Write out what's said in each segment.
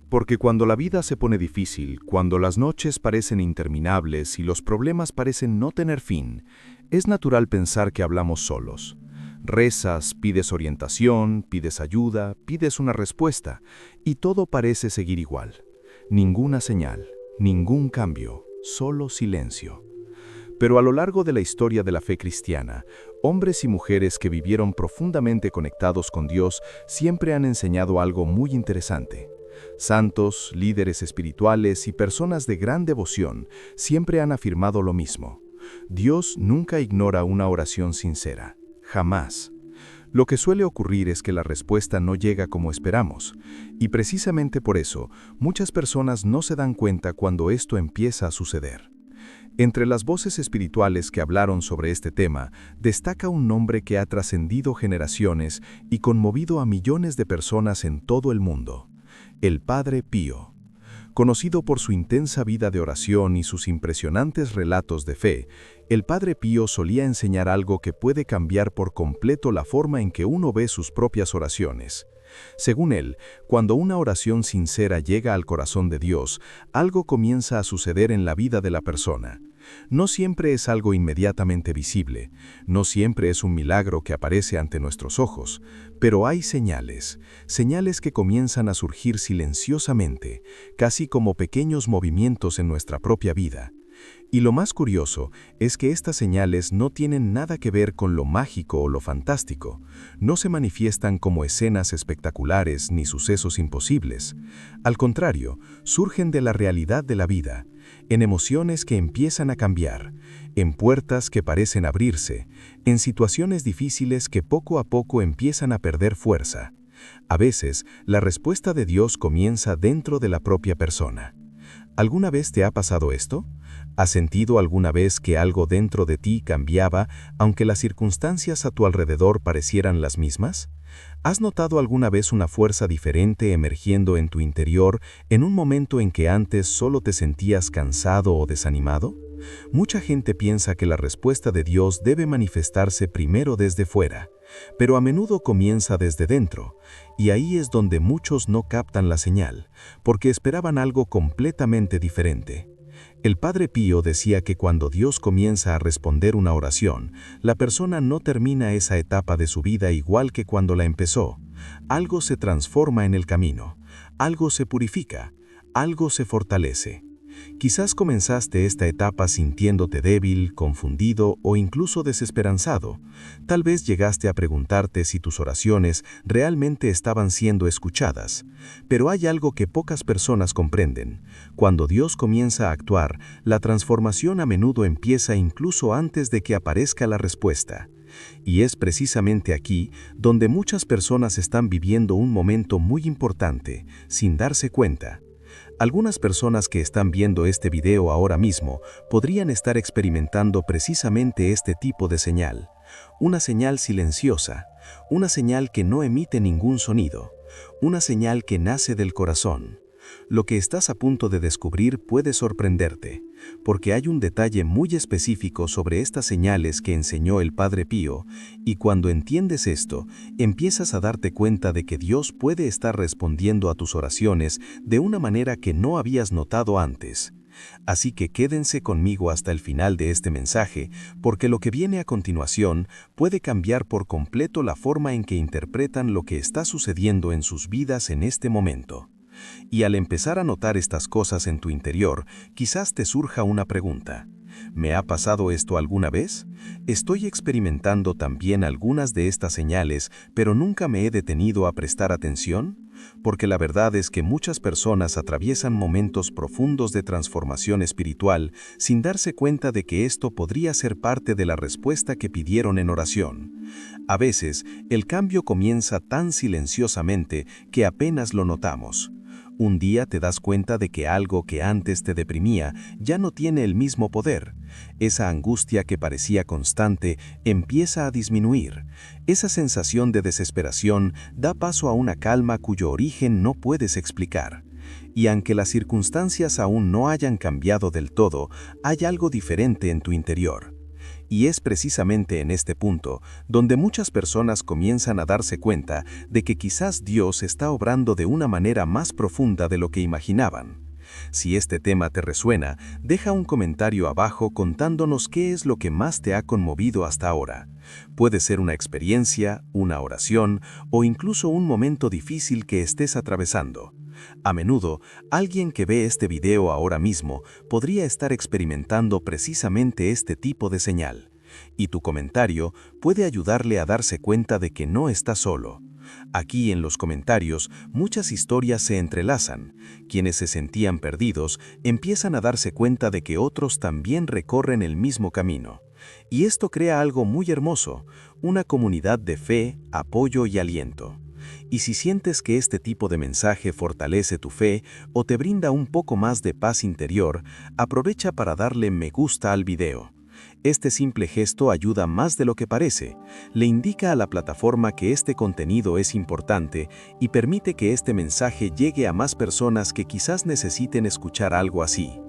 Porque cuando la vida se pone difícil, cuando las noches parecen interminables y los problemas parecen no tener fin, es natural pensar que hablamos solos. Rezas, pides orientación, pides ayuda, pides una respuesta, y todo parece seguir igual. Ninguna señal, ningún cambio, solo silencio. Pero a lo largo de la historia de la fe cristiana, hombres y mujeres que vivieron profundamente conectados con Dios siempre han enseñado algo muy interesante. Santos, líderes espirituales y personas de gran devoción siempre han afirmado lo mismo. Dios nunca ignora una oración sincera, jamás. Lo que suele ocurrir es que la respuesta no llega como esperamos, y precisamente por eso, muchas personas no se dan cuenta cuando esto empieza a suceder. Entre las voces espirituales que hablaron sobre este tema, destaca un nombre que ha trascendido generaciones y conmovido a millones de personas en todo el mundo: el Padre Pío. Conocido por su intensa vida de oración y sus impresionantes relatos de fe, el Padre Pío solía enseñar algo que puede cambiar por completo la forma en que uno ve sus propias oraciones. Según él, cuando una oración sincera llega al corazón de Dios, algo comienza a suceder en la vida de la persona. No siempre es algo inmediatamente visible, no siempre es un milagro que aparece ante nuestros ojos, pero hay señales que comienzan a surgir silenciosamente, casi como pequeños movimientos en nuestra propia vida. Y lo más curioso es que estas señales no tienen nada que ver con lo mágico o lo fantástico, no se manifiestan como escenas espectaculares ni sucesos imposibles. Al contrario, surgen de la realidad de la vida, en emociones que empiezan a cambiar, en puertas que parecen abrirse, en situaciones difíciles que poco a poco empiezan a perder fuerza. A veces, la respuesta de Dios comienza dentro de la propia persona. ¿Alguna vez te ha pasado esto? ¿Has sentido alguna vez que algo dentro de ti cambiaba, aunque las circunstancias a tu alrededor parecieran las mismas? ¿Has notado alguna vez una fuerza diferente emergiendo en tu interior en un momento en que antes solo te sentías cansado o desanimado? Mucha gente piensa que la respuesta de Dios debe manifestarse primero desde fuera, pero a menudo comienza desde dentro, y ahí es donde muchos no captan la señal, porque esperaban algo completamente diferente. El Padre Pío decía que cuando Dios comienza a responder una oración, la persona no termina esa etapa de su vida igual que cuando la empezó. Algo se transforma en el camino, algo se purifica, algo se fortalece. Quizás comenzaste esta etapa sintiéndote débil, confundido o incluso desesperanzado. Tal vez llegaste a preguntarte si tus oraciones realmente estaban siendo escuchadas. Pero hay algo que pocas personas comprenden. Cuando Dios comienza a actuar, la transformación a menudo empieza incluso antes de que aparezca la respuesta. Y es precisamente aquí donde muchas personas están viviendo un momento muy importante, sin darse cuenta. Algunas personas que están viendo este video ahora mismo podrían estar experimentando precisamente este tipo de señal. Una señal silenciosa, una señal que no emite ningún sonido, una señal que nace del corazón. Lo que estás a punto de descubrir puede sorprenderte, porque hay un detalle muy específico sobre estas señales que enseñó el Padre Pío, y cuando entiendes esto, empiezas a darte cuenta de que Dios puede estar respondiendo a tus oraciones de una manera que no habías notado antes. Así que quédense conmigo hasta el final de este mensaje, porque lo que viene a continuación puede cambiar por completo la forma en que interpretan lo que está sucediendo en sus vidas en este momento. Y al empezar a notar estas cosas en tu interior, quizás te surja una pregunta. ¿Me ha pasado esto alguna vez? ¿Estoy experimentando también algunas de estas señales, pero nunca me he detenido a prestar atención? Porque la verdad es que muchas personas atraviesan momentos profundos de transformación espiritual sin darse cuenta de que esto podría ser parte de la respuesta que pidieron en oración. A veces, el cambio comienza tan silenciosamente que apenas lo notamos. Un día te das cuenta de que algo que antes te deprimía ya no tiene el mismo poder. Esa angustia que parecía constante empieza a disminuir. Esa sensación de desesperación da paso a una calma cuyo origen no puedes explicar. Y aunque las circunstancias aún no hayan cambiado del todo, hay algo diferente en tu interior. Y es precisamente en este punto donde muchas personas comienzan a darse cuenta de que quizás Dios está obrando de una manera más profunda de lo que imaginaban. Si este tema te resuena, deja un comentario abajo contándonos qué es lo que más te ha conmovido hasta ahora. Puede ser una experiencia, una oración o incluso un momento difícil que estés atravesando. A menudo, alguien que ve este video ahora mismo podría estar experimentando precisamente este tipo de señal. Y tu comentario puede ayudarle a darse cuenta de que no está solo. Aquí en los comentarios, muchas historias se entrelazan. Quienes se sentían perdidos empiezan a darse cuenta de que otros también recorren el mismo camino. Y esto crea algo muy hermoso, una comunidad de fe, apoyo y aliento. Y si sientes que este tipo de mensaje fortalece tu fe o te brinda un poco más de paz interior, aprovecha para darle me gusta al video. Este simple gesto ayuda más de lo que parece, le indica a la plataforma que este contenido es importante y permite que este mensaje llegue a más personas que quizás necesiten escuchar algo así.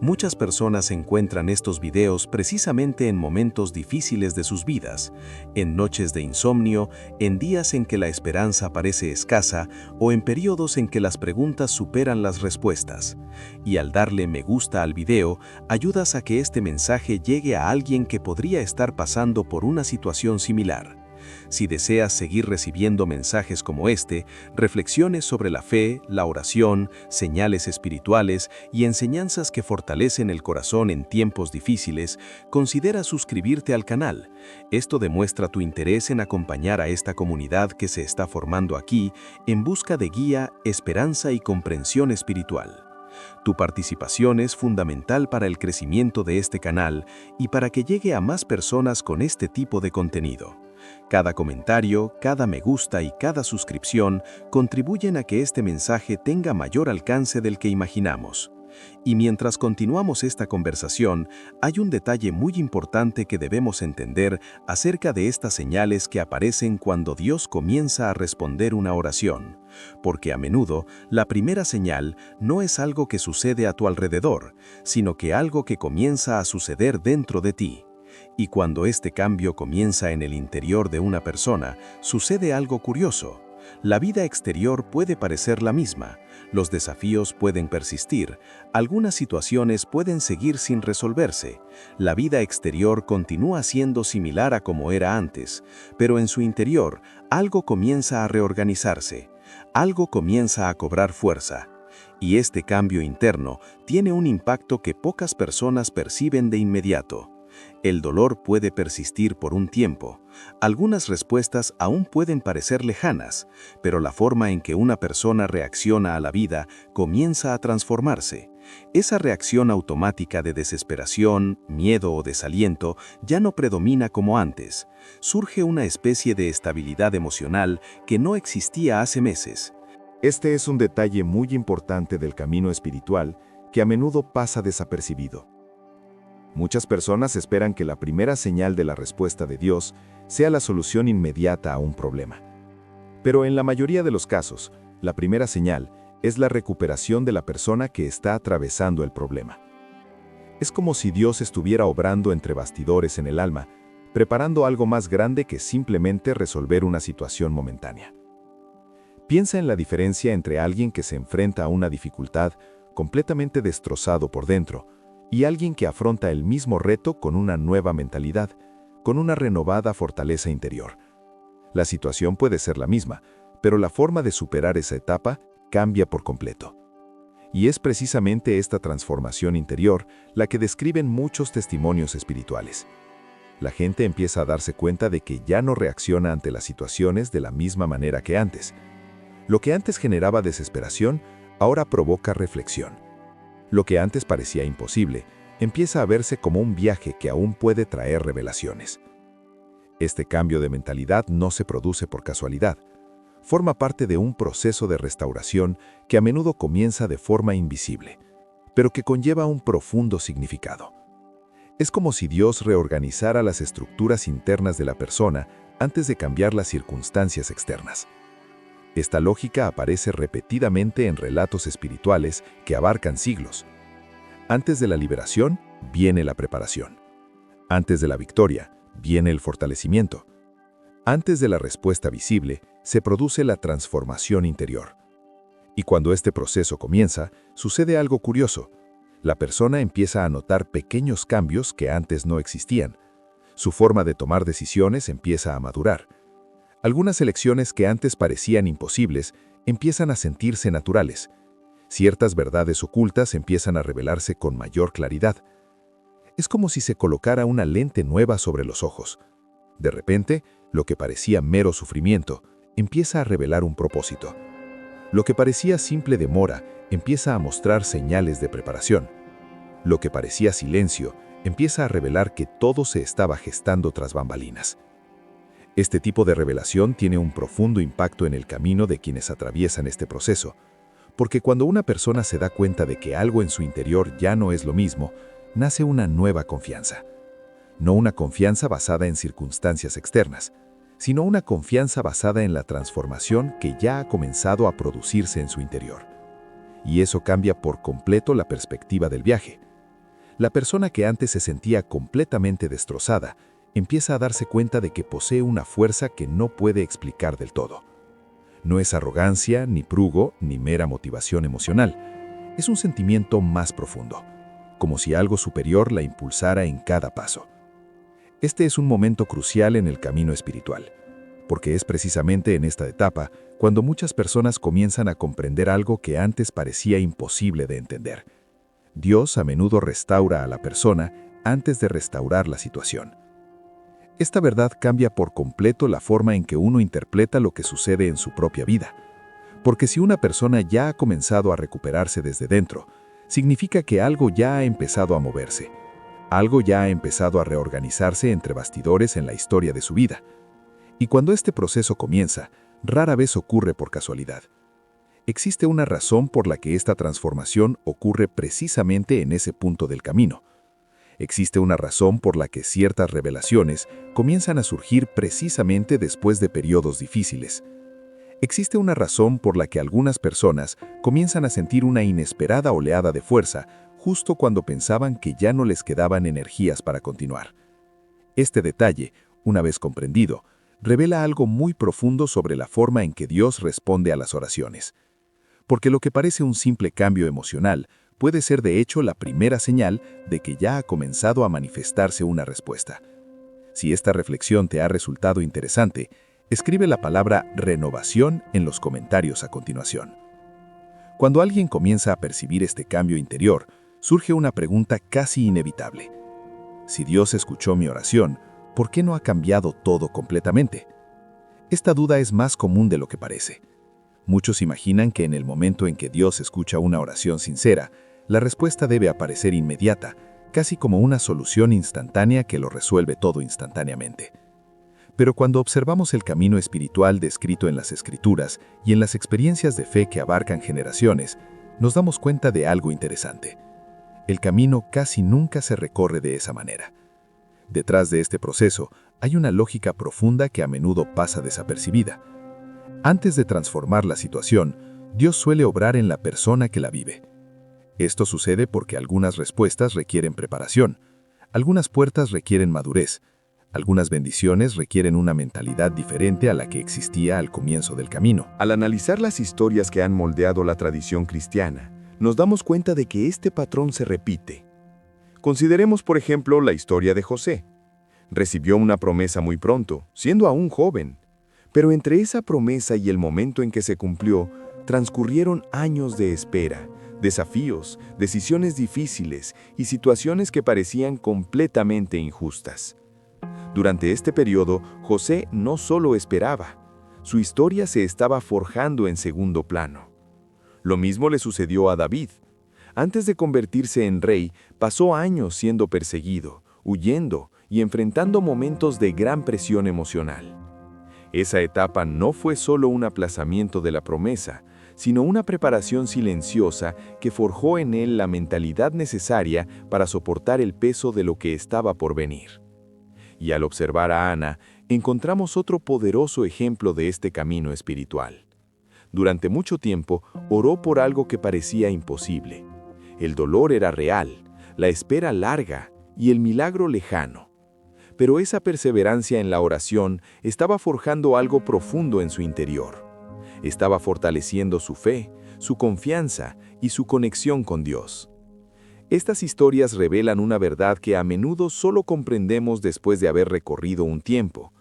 Muchas personas encuentran estos videos precisamente en momentos difíciles de sus vidas, en noches de insomnio, en días en que la esperanza parece escasa o en periodos en que las preguntas superan las respuestas. Y al darle me gusta al video, ayudas a que este mensaje llegue a alguien que podría estar pasando por una situación similar. Si deseas seguir recibiendo mensajes como este, reflexiones sobre la fe, la oración, señales espirituales y enseñanzas que fortalecen el corazón en tiempos difíciles, considera suscribirte al canal. Esto demuestra tu interés en acompañar a esta comunidad que se está formando aquí en busca de guía, esperanza y comprensión espiritual. Tu participación es fundamental para el crecimiento de este canal y para que llegue a más personas con este tipo de contenido. Cada comentario, cada me gusta y cada suscripción contribuyen a que este mensaje tenga mayor alcance del que imaginamos. Y mientras continuamos esta conversación, hay un detalle muy importante que debemos entender acerca de estas señales que aparecen cuando Dios comienza a responder una oración. Porque a menudo, la primera señal no es algo que sucede a tu alrededor, sino que algo que comienza a suceder dentro de ti. Y cuando este cambio comienza en el interior de una persona, sucede algo curioso. La vida exterior puede parecer la misma, los desafíos pueden persistir, algunas situaciones pueden seguir sin resolverse. La vida exterior continúa siendo similar a como era antes, pero en su interior algo comienza a reorganizarse, algo comienza a cobrar fuerza. Y este cambio interno tiene un impacto que pocas personas perciben de inmediato. El dolor puede persistir por un tiempo. Algunas respuestas aún pueden parecer lejanas, pero la forma en que una persona reacciona a la vida comienza a transformarse. Esa reacción automática de desesperación, miedo o desaliento ya no predomina como antes. Surge una especie de estabilidad emocional que no existía hace meses. Este es un detalle muy importante del camino espiritual que a menudo pasa desapercibido. Muchas personas esperan que la primera señal de la respuesta de Dios sea la solución inmediata a un problema. Pero en la mayoría de los casos, la primera señal es la recuperación de la persona que está atravesando el problema. Es como si Dios estuviera obrando entre bastidores en el alma, preparando algo más grande que simplemente resolver una situación momentánea. Piensa en la diferencia entre alguien que se enfrenta a una dificultad completamente destrozado por dentro, y alguien que afronta el mismo reto con una nueva mentalidad, con una renovada fortaleza interior. La situación puede ser la misma, pero la forma de superar esa etapa cambia por completo. Y es precisamente esta transformación interior la que describen muchos testimonios espirituales. La gente empieza a darse cuenta de que ya no reacciona ante las situaciones de la misma manera que antes. Lo que antes generaba desesperación, ahora provoca reflexión. Lo que antes parecía imposible, empieza a verse como un viaje que aún puede traer revelaciones. Este cambio de mentalidad no se produce por casualidad. Forma parte de un proceso de restauración que a menudo comienza de forma invisible, pero que conlleva un profundo significado. Es como si Dios reorganizara las estructuras internas de la persona antes de cambiar las circunstancias externas. Esta lógica aparece repetidamente en relatos espirituales que abarcan siglos. Antes de la liberación, viene la preparación. Antes de la victoria, viene el fortalecimiento. Antes de la respuesta visible, se produce la transformación interior. Y cuando este proceso comienza, sucede algo curioso. La persona empieza a notar pequeños cambios que antes no existían. Su forma de tomar decisiones empieza a madurar. Algunas elecciones que antes parecían imposibles empiezan a sentirse naturales. Ciertas verdades ocultas empiezan a revelarse con mayor claridad. Es como si se colocara una lente nueva sobre los ojos. De repente, lo que parecía mero sufrimiento empieza a revelar un propósito. Lo que parecía simple demora empieza a mostrar señales de preparación. Lo que parecía silencio empieza a revelar que todo se estaba gestando tras bambalinas. Este tipo de revelación tiene un profundo impacto en el camino de quienes atraviesan este proceso, porque cuando una persona se da cuenta de que algo en su interior ya no es lo mismo, nace una nueva confianza. No una confianza basada en circunstancias externas, sino una confianza basada en la transformación que ya ha comenzado a producirse en su interior. Y eso cambia por completo la perspectiva del viaje. La persona que antes se sentía completamente destrozada empieza a darse cuenta de que posee una fuerza que no puede explicar del todo. No es arrogancia, ni prugo, ni mera motivación emocional. Es un sentimiento más profundo, como si algo superior la impulsara en cada paso. Este es un momento crucial en el camino espiritual, porque es precisamente en esta etapa cuando muchas personas comienzan a comprender algo que antes parecía imposible de entender. Dios a menudo restaura a la persona antes de restaurar la situación. Esta verdad cambia por completo la forma en que uno interpreta lo que sucede en su propia vida. Porque si una persona ya ha comenzado a recuperarse desde dentro, significa que algo ya ha empezado a moverse. Algo ya ha empezado a reorganizarse entre bastidores en la historia de su vida. Y cuando este proceso comienza, rara vez ocurre por casualidad. Existe una razón por la que esta transformación ocurre precisamente en ese punto del camino. Existe una razón por la que ciertas revelaciones comienzan a surgir precisamente después de periodos difíciles. Existe una razón por la que algunas personas comienzan a sentir una inesperada oleada de fuerza justo cuando pensaban que ya no les quedaban energías para continuar. Este detalle, una vez comprendido, revela algo muy profundo sobre la forma en que Dios responde a las oraciones. Porque lo que parece un simple cambio emocional puede ser de hecho la primera señal de que ya ha comenzado a manifestarse una respuesta. Si esta reflexión te ha resultado interesante, escribe la palabra renovación en los comentarios a continuación. Cuando alguien comienza a percibir este cambio interior, surge una pregunta casi inevitable. Si Dios escuchó mi oración, ¿por qué no ha cambiado todo completamente? Esta duda es más común de lo que parece. Muchos imaginan que en el momento en que Dios escucha una oración sincera, la respuesta debe aparecer inmediata, casi como una solución instantánea que lo resuelve todo instantáneamente. Pero cuando observamos el camino espiritual descrito en las Escrituras y en las experiencias de fe que abarcan generaciones, nos damos cuenta de algo interesante. El camino casi nunca se recorre de esa manera. Detrás de este proceso hay una lógica profunda que a menudo pasa desapercibida. Antes de transformar la situación, Dios suele obrar en la persona que la vive. Esto sucede porque algunas respuestas requieren preparación, algunas puertas requieren madurez, algunas bendiciones requieren una mentalidad diferente a la que existía al comienzo del camino. Al analizar las historias que han moldeado la tradición cristiana, nos damos cuenta de que este patrón se repite. Consideremos, por ejemplo, la historia de José. Recibió una promesa muy pronto, siendo aún joven. Pero entre esa promesa y el momento en que se cumplió, transcurrieron años de espera, desafíos, decisiones difíciles y situaciones que parecían completamente injustas. Durante este periodo, José no solo esperaba, su historia se estaba forjando en segundo plano. Lo mismo le sucedió a David. Antes de convertirse en rey, pasó años siendo perseguido, huyendo y enfrentando momentos de gran presión emocional. Esa etapa no fue solo un aplazamiento de la promesa, sino una preparación silenciosa que forjó en él la mentalidad necesaria para soportar el peso de lo que estaba por venir. Y al observar a Ana, encontramos otro poderoso ejemplo de este camino espiritual. Durante mucho tiempo, oró por algo que parecía imposible. El dolor era real, la espera larga y el milagro lejano. pero esa perseverancia en la oración estaba forjando algo profundo en su interior. Estaba fortaleciendo su fe, su confianza y su conexión con Dios. Estas historias revelan una verdad que a menudo solo comprendemos después de haber recorrido un tiempo.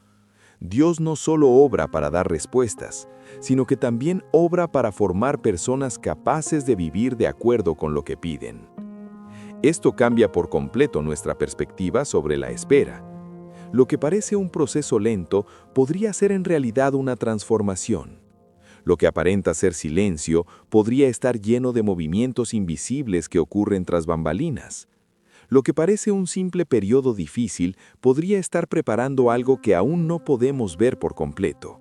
Dios no solo obra para dar respuestas, sino que también obra para formar personas capaces de vivir de acuerdo con lo que piden. Esto cambia por completo nuestra perspectiva sobre la espera. Lo que parece un proceso lento podría ser en realidad una transformación. Lo que aparenta ser silencio podría estar lleno de movimientos invisibles que ocurren tras bambalinas. Lo que parece un simple periodo difícil podría estar preparando algo que aún no podemos ver por completo.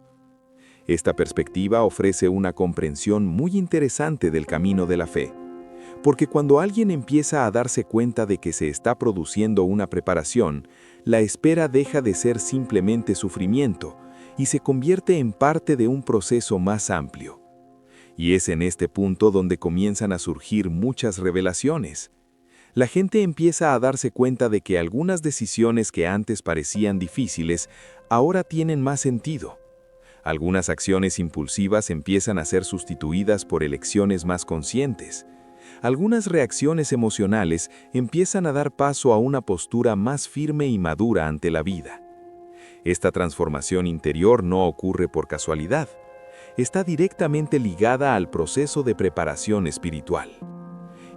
Esta perspectiva ofrece una comprensión muy interesante del camino de la fe, porque cuando alguien empieza a darse cuenta de que se está produciendo una preparación, la espera deja de ser simplemente sufrimiento y se convierte en parte de un proceso más amplio. Y es en este punto donde comienzan a surgir muchas revelaciones. La gente empieza a darse cuenta de que algunas decisiones que antes parecían difíciles ahora tienen más sentido. Algunas acciones impulsivas empiezan a ser sustituidas por elecciones más conscientes. Algunas reacciones emocionales empiezan a dar paso a una postura más firme y madura ante la vida. Esta transformación interior no ocurre por casualidad. Está directamente ligada al proceso de preparación espiritual.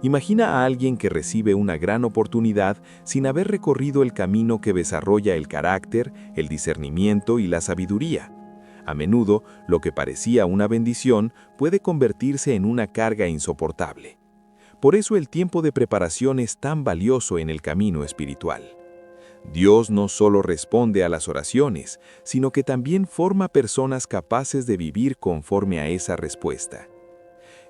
Imagina a alguien que recibe una gran oportunidad sin haber recorrido el camino que desarrolla el carácter, el discernimiento y la sabiduría. A menudo, lo que parecía una bendición puede convertirse en una carga insoportable. Por eso el tiempo de preparación es tan valioso en el camino espiritual. Dios no solo responde a las oraciones, sino que también forma personas capaces de vivir conforme a esa respuesta.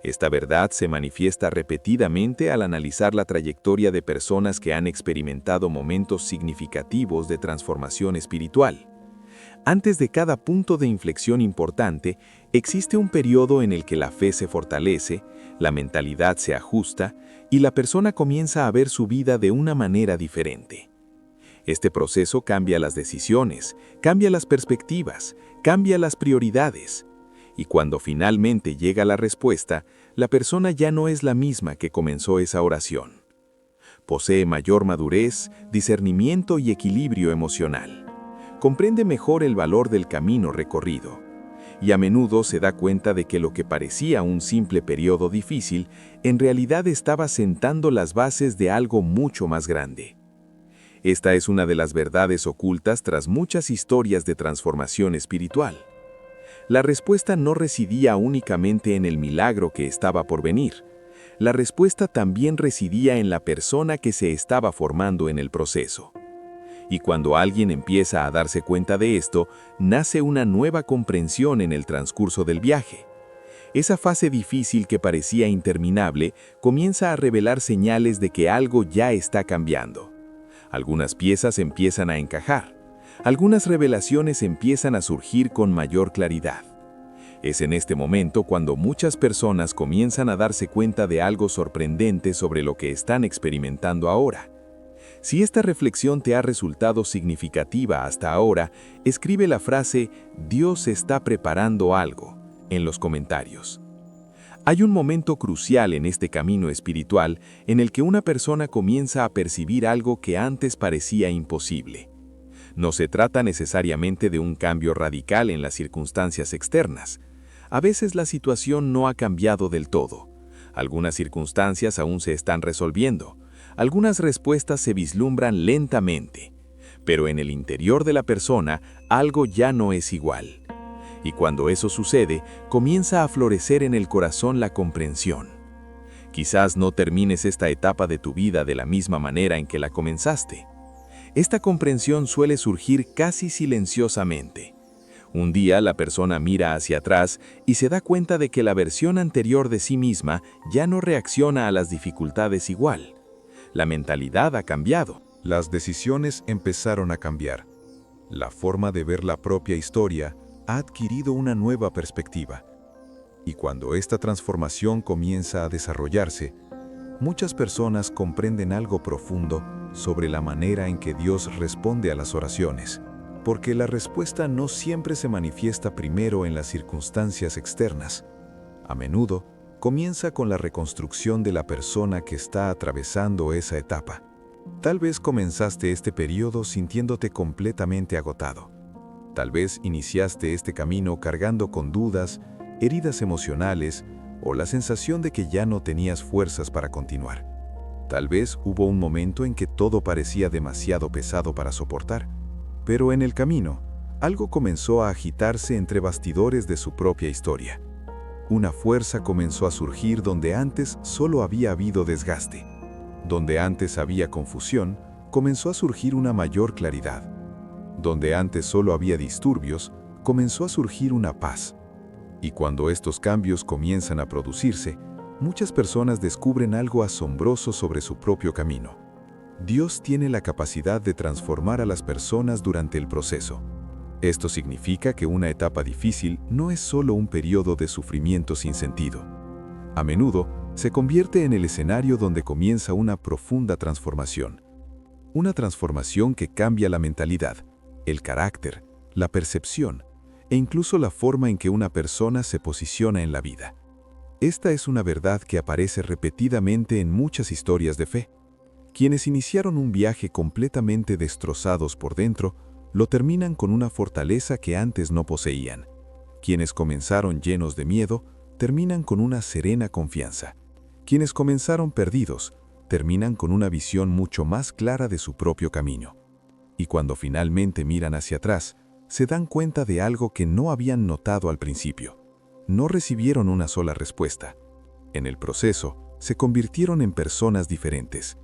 Esta verdad se manifiesta repetidamente al analizar la trayectoria de personas que han experimentado momentos significativos de transformación espiritual. Antes de cada punto de inflexión importante, existe un periodo en el que la fe se fortalece, la mentalidad se ajusta y la persona comienza a ver su vida de una manera diferente. Este proceso cambia las decisiones, cambia las perspectivas, cambia las prioridades. Y cuando finalmente llega la respuesta, la persona ya no es la misma que comenzó esa oración. Posee mayor madurez, discernimiento y equilibrio emocional. Comprende mejor el valor del camino recorrido. Y a menudo se da cuenta de que lo que parecía un simple periodo difícil, en realidad estaba sentando las bases de algo mucho más grande. Esta es una de las verdades ocultas tras muchas historias de transformación espiritual. La respuesta no residía únicamente en el milagro que estaba por venir. La respuesta también residía en la persona que se estaba formando en el proceso. Y cuando alguien empieza a darse cuenta de esto, nace una nueva comprensión en el transcurso del viaje. Esa fase difícil que parecía interminable comienza a revelar señales de que algo ya está cambiando. Algunas piezas empiezan a encajar. Algunas revelaciones empiezan a surgir con mayor claridad. Es en este momento cuando muchas personas comienzan a darse cuenta de algo sorprendente sobre lo que están experimentando ahora. Si esta reflexión te ha resultado significativa hasta ahora, escribe la frase «Dios está preparando algo» en los comentarios. Hay un momento crucial en este camino espiritual en el que una persona comienza a percibir algo que antes parecía imposible. No se trata necesariamente de un cambio radical en las circunstancias externas. A veces la situación no ha cambiado del todo. Algunas circunstancias aún se están resolviendo. Algunas respuestas se vislumbran lentamente. Pero en el interior de la persona, algo ya no es igual. Y cuando eso sucede, comienza a florecer en el corazón la comprensión. Quizás no termines esta etapa de tu vida de la misma manera en que la comenzaste. Esta comprensión suele surgir casi silenciosamente. Un día la persona mira hacia atrás y se da cuenta de que la versión anterior de sí misma ya no reacciona a las dificultades igual. La mentalidad ha cambiado. Las decisiones empezaron a cambiar. La forma de ver la propia historia ha adquirido una nueva perspectiva. Y cuando esta transformación comienza a desarrollarse, muchas personas comprenden algo profundo sobre la manera en que Dios responde a las oraciones, porque la respuesta no siempre se manifiesta primero en las circunstancias externas. A menudo, comienza con la reconstrucción de la persona que está atravesando esa etapa. Tal vez comenzaste este periodo sintiéndote completamente agotado. Tal vez iniciaste este camino cargando con dudas, heridas emocionales o la sensación de que ya no tenías fuerzas para continuar. Tal vez hubo un momento en que todo parecía demasiado pesado para soportar, pero en el camino, algo comenzó a agitarse entre bastidores de su propia historia. Una fuerza comenzó a surgir donde antes solo había habido desgaste. Donde antes había confusión, comenzó a surgir una mayor claridad. Donde antes solo había disturbios, comenzó a surgir una paz. Y cuando estos cambios comienzan a producirse, muchas personas descubren algo asombroso sobre su propio camino. Dios tiene la capacidad de transformar a las personas durante el proceso. Esto significa que una etapa difícil no es solo un periodo de sufrimiento sin sentido. A menudo, se convierte en el escenario donde comienza una profunda transformación. Una transformación que cambia la mentalidad, el carácter, la percepción e incluso la forma en que una persona se posiciona en la vida. Esta es una verdad que aparece repetidamente en muchas historias de fe. Quienes iniciaron un viaje completamente destrozados por dentro, lo terminan con una fortaleza que antes no poseían. Quienes comenzaron llenos de miedo, terminan con una serena confianza. Quienes comenzaron perdidos, terminan con una visión mucho más clara de su propio camino. Y cuando finalmente miran hacia atrás, se dan cuenta de algo que no habían notado al principio. No recibieron una sola respuesta. En el proceso, se convirtieron en personas diferentes.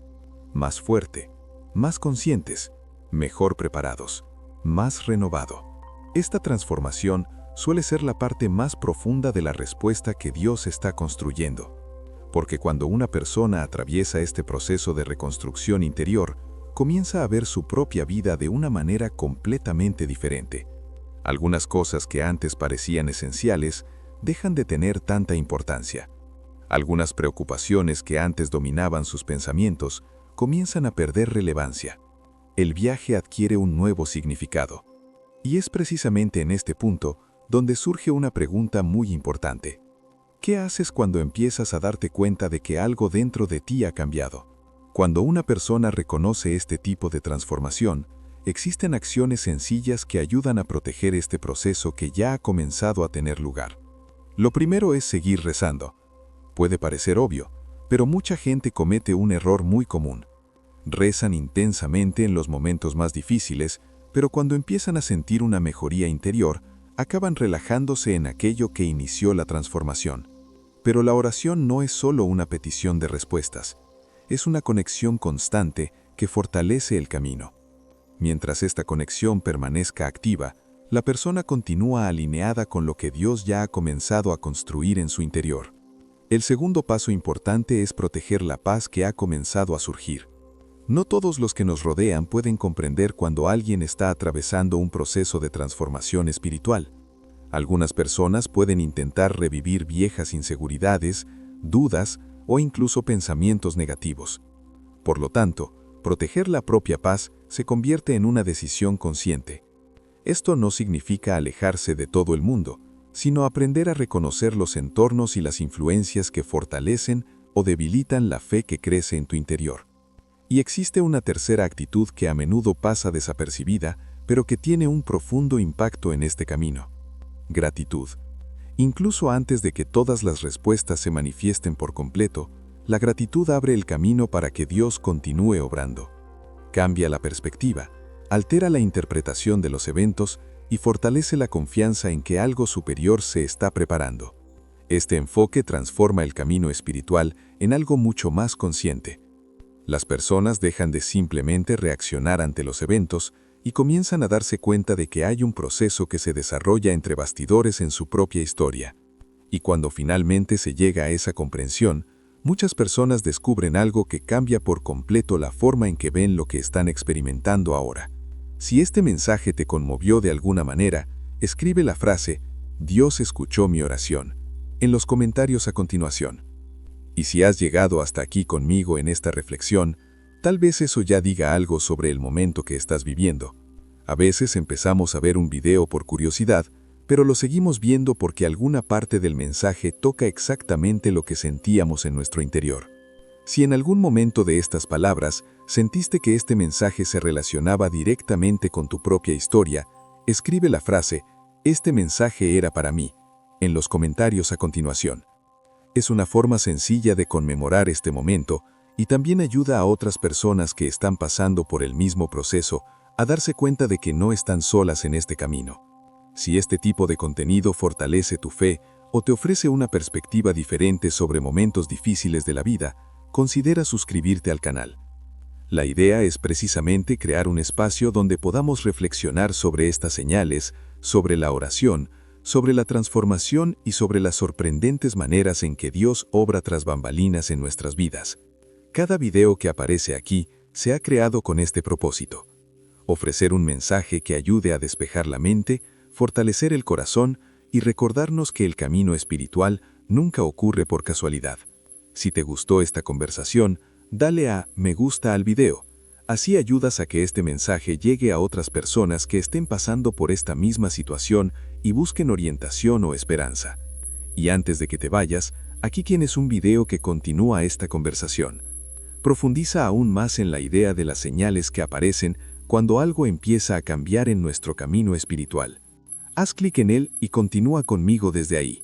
Más fuerte, más conscientes, mejor preparados, más renovado. Esta transformación suele ser la parte más profunda de la respuesta que Dios está construyendo. Porque cuando una persona atraviesa este proceso de reconstrucción interior, comienza a ver su propia vida de una manera completamente diferente. Algunas cosas que antes parecían esenciales dejan de tener tanta importancia. Algunas preocupaciones que antes dominaban sus pensamientos comienzan a perder relevancia. El viaje adquiere un nuevo significado. Y es precisamente en este punto donde surge una pregunta muy importante. ¿Qué haces cuando empiezas a darte cuenta de que algo dentro de ti ha cambiado? Cuando una persona reconoce este tipo de transformación, existen acciones sencillas que ayudan a proteger este proceso que ya ha comenzado a tener lugar. Lo primero es seguir rezando. Puede parecer obvio, pero mucha gente comete un error muy común. Rezan intensamente en los momentos más difíciles, pero cuando empiezan a sentir una mejoría interior, acaban relajándose en aquello que inició la transformación. Pero la oración no es solo una petición de respuestas. Es una conexión constante que fortalece el camino. Mientras esta conexión permanezca activa, la persona continúa alineada con lo que Dios ya ha comenzado a construir en su interior. El segundo paso importante es proteger la paz que ha comenzado a surgir. No todos los que nos rodean pueden comprender cuando alguien está atravesando un proceso de transformación espiritual. Algunas personas pueden intentar revivir viejas inseguridades, dudas o incluso pensamientos negativos. Por lo tanto, proteger la propia paz se convierte en una decisión consciente. Esto no significa alejarse de todo el mundo, sino aprender a reconocer los entornos y las influencias que fortalecen o debilitan la fe que crece en tu interior. Y existe una tercera actitud que a menudo pasa desapercibida, pero que tiene un profundo impacto en este camino. Gratitud. Incluso antes de que todas las respuestas se manifiesten por completo, la gratitud abre el camino para que Dios continúe obrando. Cambia la perspectiva, altera la interpretación de los eventos y fortalece la confianza en que algo superior se está preparando. Este enfoque transforma el camino espiritual en algo mucho más consciente. Las personas dejan de simplemente reaccionar ante los eventos y comienzan a darse cuenta de que hay un proceso que se desarrolla entre bastidores en su propia historia. Y cuando finalmente se llega a esa comprensión, muchas personas descubren algo que cambia por completo la forma en que ven lo que están experimentando ahora. Si este mensaje te conmovió de alguna manera, escribe la frase «Dios escuchó mi oración» en los comentarios a continuación. Y si has llegado hasta aquí conmigo en esta reflexión, Tal vez eso ya diga algo sobre el momento que estás viviendo. A veces empezamos a ver un video por curiosidad, pero lo seguimos viendo porque alguna parte del mensaje toca exactamente lo que sentíamos en nuestro interior. Si en algún momento de estas palabras sentiste que este mensaje se relacionaba directamente con tu propia historia, escribe la frase "Este mensaje era para mí" en los comentarios a continuación. Es una forma sencilla de conmemorar este momento y también ayuda a otras personas que están pasando por el mismo proceso a darse cuenta de que no están solas en este camino. Si este tipo de contenido fortalece tu fe o te ofrece una perspectiva diferente sobre momentos difíciles de la vida, considera suscribirte al canal. La idea es precisamente crear un espacio donde podamos reflexionar sobre estas señales, sobre la oración, sobre la transformación y sobre las sorprendentes maneras en que Dios obra tras bambalinas en nuestras vidas. Cada video que aparece aquí se ha creado con este propósito: ofrecer un mensaje que ayude a despejar la mente, fortalecer el corazón y recordarnos que el camino espiritual nunca ocurre por casualidad. Si te gustó esta conversación, dale a me gusta al video. Así ayudas a que este mensaje llegue a otras personas que estén pasando por esta misma situación y busquen orientación o esperanza. Y antes de que te vayas, aquí tienes un video que continúa esta conversación. Profundiza aún más en la idea de las señales que aparecen cuando algo empieza a cambiar en nuestro camino espiritual. Haz clic en él y continúa conmigo desde ahí.